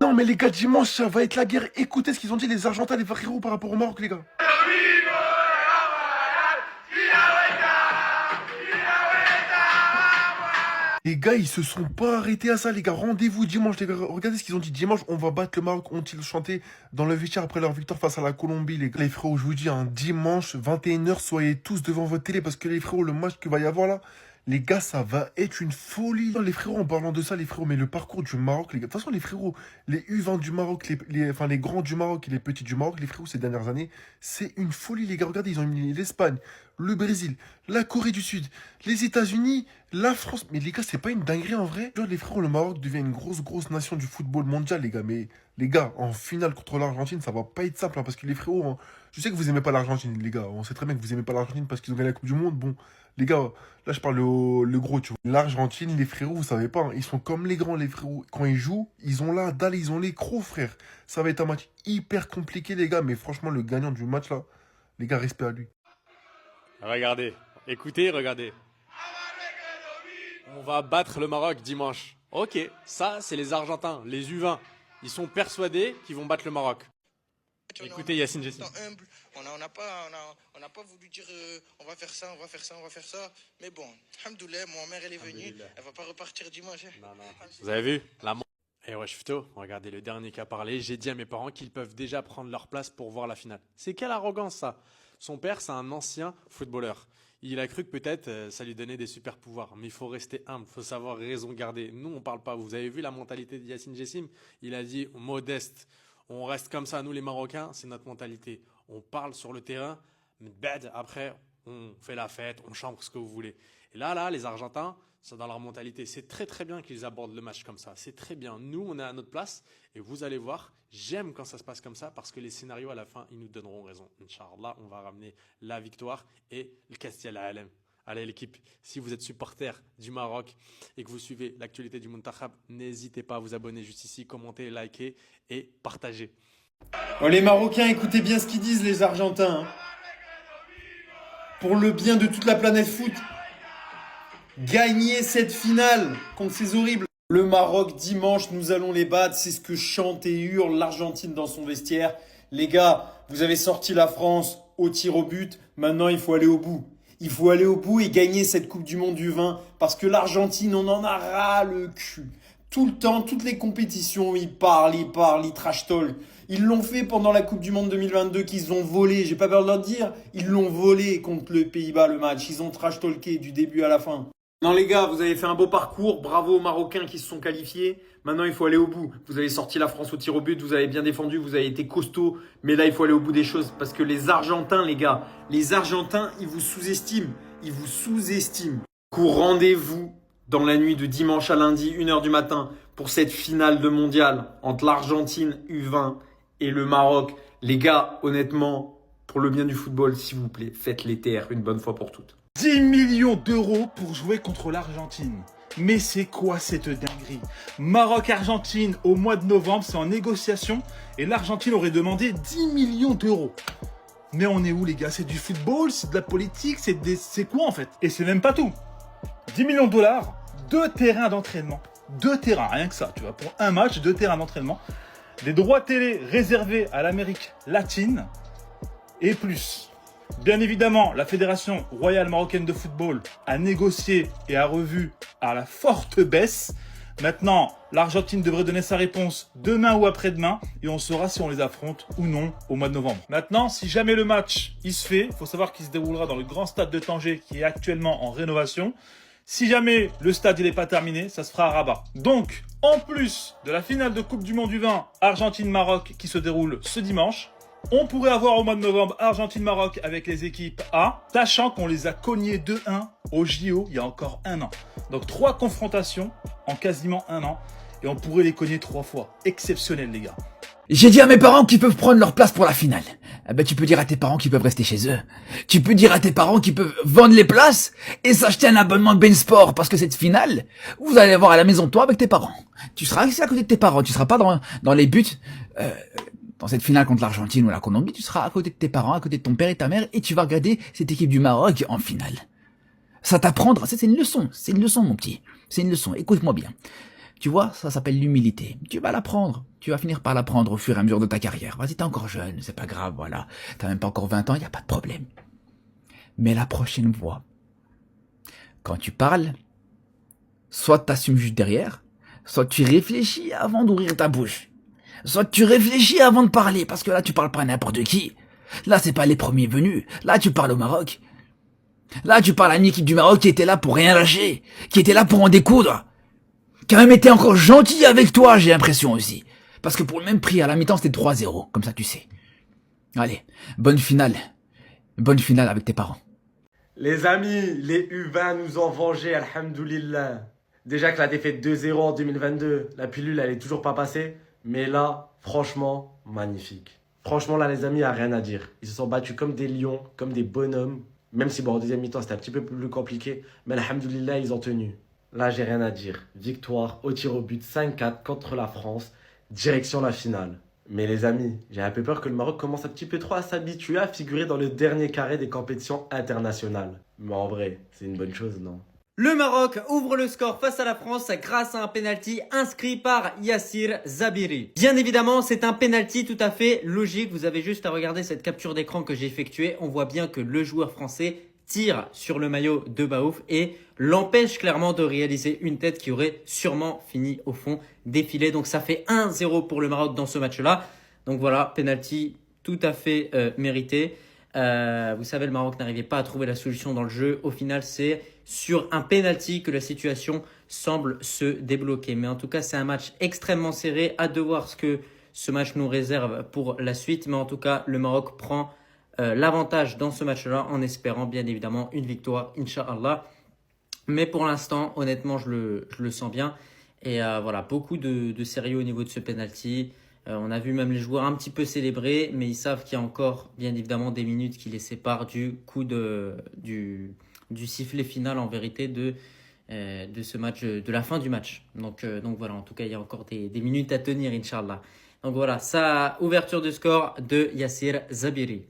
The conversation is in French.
Non mais les gars, dimanche, ça va être la guerre. Écoutez ce qu'ils ont dit les Argentins, les frérots par rapport au Maroc, les gars. Les gars, ils se sont pas arrêtés à ça, les gars. Rendez-vous dimanche, les gars. Regardez ce qu'ils ont dit. Dimanche, on va battre le Maroc. Ont-ils chanté dans le vestiaire après leur victoire face à la Colombie, les gars. Les frérots, je vous dis, un dimanche, 21h, soyez tous devant votre télé parce que les frérots, le match qu'il va y avoir là, les gars, ça va être une folie. Les frérots, en parlant de ça, les frérots, mais le parcours du Maroc, les gars. De toute façon, les frérots, les U20 du Maroc, enfin, les grands du Maroc et les petits du Maroc, les frérots, ces dernières années, c'est une folie, les gars. Regardez, ils ont mis l'Espagne, le Brésil, la Corée du Sud, les États-Unis, la France. Mais les gars, c'est pas une dinguerie en vrai. Genre, les frérots, le Maroc devient une grosse nation du football mondial, les gars. Mais les gars, en finale contre l'Argentine, ça va pas être simple, hein, parce que les frérots, hein, je sais que vous aimez pas l'Argentine, les gars. On sait très bien que vous aimez pas l'Argentine parce qu'ils ont gagné la Coupe du Monde. Bon, les gars, là, je parle le gros, tu vois. L'Argentine, les frérots, vous savez pas, hein, ils sont comme les grands, les frérots. Quand ils jouent, ils ont la dalle, ils ont les crocs, frère. Ça va être un match hyper compliqué, les gars. Mais franchement, le gagnant du match, là, les gars, respect à lui. Regardez, écoutez, regardez. On va battre le Maroc dimanche. Ok, ça, c'est les Argentins, les U20. Ils sont persuadés qu'ils vont battre le Maroc. Écoutez Yacine Jessim. Humble. On n'a pas voulu dire on va faire ça, on va faire ça, on va faire ça. Mais bon, alhamdoulilah, ma mère elle est venue, elle va pas repartir dimanche. Non. Vous avez vu Eh ouais, Fito, regardez le dernier qui a parlé. J'ai dit à mes parents qu'ils peuvent déjà prendre leur place pour voir la finale. C'est quelle arrogance ça. Son père, c'est un ancien footballeur. Il a cru que peut-être ça lui donnait des super pouvoirs. Mais il faut rester humble, il faut savoir raison garder. Nous, on parle pas. Vous avez vu la mentalité de Yacine Jessim? Il a dit modeste. On reste comme ça, nous les Marocains, c'est notre mentalité. On parle sur le terrain, mais bad, après, on fait la fête, on chante ce que vous voulez. Et là, les Argentins, c'est dans leur mentalité. C'est très bien qu'ils abordent le match comme ça. C'est très bien. Nous, on est à notre place et vous allez voir, j'aime quand ça se passe comme ça parce que les scénarios à la fin, ils nous donneront raison. Inch'Allah, on va ramener la victoire et le Castel Alem. Allez l'équipe, si vous êtes supporter du Maroc et que vous suivez l'actualité du Muntakhab, n'hésitez pas à vous abonner juste ici, commenter, liker et partager. Oh, les Marocains, écoutez bien ce qu'ils disent, les Argentins. Hein. Pour le bien de toute la planète foot, gagnez cette finale contre ces horribles. Le Maroc, dimanche, nous allons les battre. C'est ce que chante et hurle l'Argentine dans son vestiaire. Les gars, vous avez sorti la France au tir au but. Maintenant, il faut aller au bout. Il faut aller au bout et gagner cette Coupe du Monde du vin parce que l'Argentine, on en a ras le cul. Tout le temps, toutes les compétitions, ils parlent, ils trash talk. Ils l'ont fait pendant la Coupe du Monde 2022 qu'ils ont volé. J'ai pas peur de leur dire, ils l'ont volé contre les Pays-Bas le match. Ils ont trash talké du début à la fin. Non les gars, vous avez fait un beau parcours. Bravo aux Marocains qui se sont qualifiés. Maintenant, il faut aller au bout. Vous avez sorti la France au tir au but, vous avez bien défendu, vous avez été costaud. Mais là, il faut aller au bout des choses parce que les Argentins, les gars, les Argentins, ils vous sous-estiment. Ils vous sous-estiment. Rendez-vous dans la nuit de dimanche à lundi, 1h du matin, pour cette finale de mondial entre l'Argentine U20 et le Maroc. Les gars, honnêtement, pour le bien du football, s'il vous plaît, faites les taire une bonne fois pour toutes. 10 millions d'euros pour jouer contre l'Argentine. Mais c'est quoi cette dinguerie? Maroc-Argentine au mois de novembre, c'est en négociation et l'Argentine aurait demandé 10 millions d'euros. Mais on est où les gars? C'est du football, c'est de la politique, c'est quoi en fait? Et c'est même pas tout. 10 millions de dollars, 2 terrains d'entraînement. 2 terrains, rien que ça, tu vois, pour un match, 2 terrains d'entraînement. Des droits télé réservés à l'Amérique latine et plus. Bien évidemment, la Fédération royale marocaine de football a négocié et a revu à la forte baisse. Maintenant, l'Argentine devrait donner sa réponse demain ou après-demain et on saura si on les affronte ou non au mois de novembre. Maintenant, si jamais le match il se fait, il faut savoir qu'il se déroulera dans le grand stade de Tanger qui est actuellement en rénovation. Si jamais le stade n'est pas terminé, ça se fera à Rabat. Donc, en plus de la finale de Coupe du Monde du vin Argentine-Maroc qui se déroule ce dimanche, on pourrait avoir au mois de novembre Argentine-Maroc avec les équipes A, sachant qu'on les a cognés 2-1 au JO il y a encore un an. Donc 3 confrontations en quasiment un an et on pourrait les cogner 3 fois. Exceptionnel les gars. J'ai dit à mes parents qu'ils peuvent prendre leur place pour la finale. Eh ben, tu peux dire à tes parents qu'ils peuvent rester chez eux. Tu peux dire à tes parents qu'ils peuvent vendre les places et s'acheter un abonnement de Sport parce que cette finale, vous allez voir à la maison toi avec tes parents. Tu seras ici à côté de tes parents, tu seras pas dans les buts. Dans cette finale contre l'Argentine ou la Colombie, tu seras à côté de tes parents, à côté de ton père et ta mère, et tu vas regarder cette équipe du Maroc en finale. Ça t'apprendra, c'est une leçon mon petit. C'est une leçon, écoute-moi bien. Tu vois, ça s'appelle l'humilité. Tu vas l'apprendre. Tu vas finir par l'apprendre au fur et à mesure de ta carrière. Vas-y, t'es encore jeune, c'est pas grave, voilà. T'as même pas encore 20 ans, y a pas de problème. Mais la prochaine fois, quand tu parles, soit t'assumes juste derrière, soit tu réfléchis avant d'ouvrir ta bouche. Soit tu réfléchis avant de parler, parce que là, tu parles pas à n'importe qui. Là, c'est pas les premiers venus. Là, tu parles au Maroc. Là, tu parles à une équipe du Maroc qui était là pour rien lâcher, qui était là pour en découdre, qui a même été encore gentil avec toi, j'ai l'impression aussi. Parce que pour le même prix, à la mi-temps, c'était 3-0, comme ça tu sais. Allez, bonne finale. Bonne finale avec tes parents. Les amis, les U20 nous ont vengés, alhamdoulilah. Déjà que la défaite 2-0 en 2022, la pilule, elle est toujours pas passée. Mais là, franchement, magnifique. Franchement, là, les amis, il n'y a rien à dire. Ils se sont battus comme des lions, comme des bonhommes. Même si, bon, en deuxième mi-temps, c'était un petit peu plus compliqué. Mais alhamdoulilah, ils ont tenu. Là, j'ai rien à dire. Victoire au tir au but 5-4 contre la France. Direction la finale. Mais les amis, j'ai un peu peur que le Maroc commence un petit peu trop à s'habituer à figurer dans le dernier carré des compétitions internationales. Mais en vrai, c'est une bonne chose, non? Le Maroc ouvre le score face à la France grâce à un penalty inscrit par Yassir Zabiri. Bien évidemment, c'est un penalty tout à fait logique. Vous avez juste à regarder cette capture d'écran que j'ai effectuée. On voit bien que le joueur français tire sur le maillot de Baouf et l'empêche clairement de réaliser une tête qui aurait sûrement fini au fond des filets. Donc ça fait 1-0 pour le Maroc dans ce match-là. Donc voilà, penalty tout à fait mérité. Vous savez, le Maroc n'arrivait pas à trouver la solution dans le jeu. Au final, c'est sur un penalty que la situation semble se débloquer. Mais en tout cas, c'est un match extrêmement serré. Hâte de voir ce que ce match nous réserve pour la suite. Mais en tout cas, le Maroc prend l'avantage dans ce match-là en espérant bien évidemment une victoire, Inch'Allah. Mais pour l'instant, honnêtement, je le sens bien. Et voilà, beaucoup de sérieux au niveau de ce penalty. On a vu même les joueurs un petit peu célébrer, mais ils savent qu'il y a encore bien évidemment des minutes qui les séparent du coup du sifflet final en vérité de ce match, de la fin du match. Donc voilà, en tout cas, il y a encore des minutes à tenir, Inch'Allah. Donc voilà, ça, ouverture de score de Yassir Zabiri.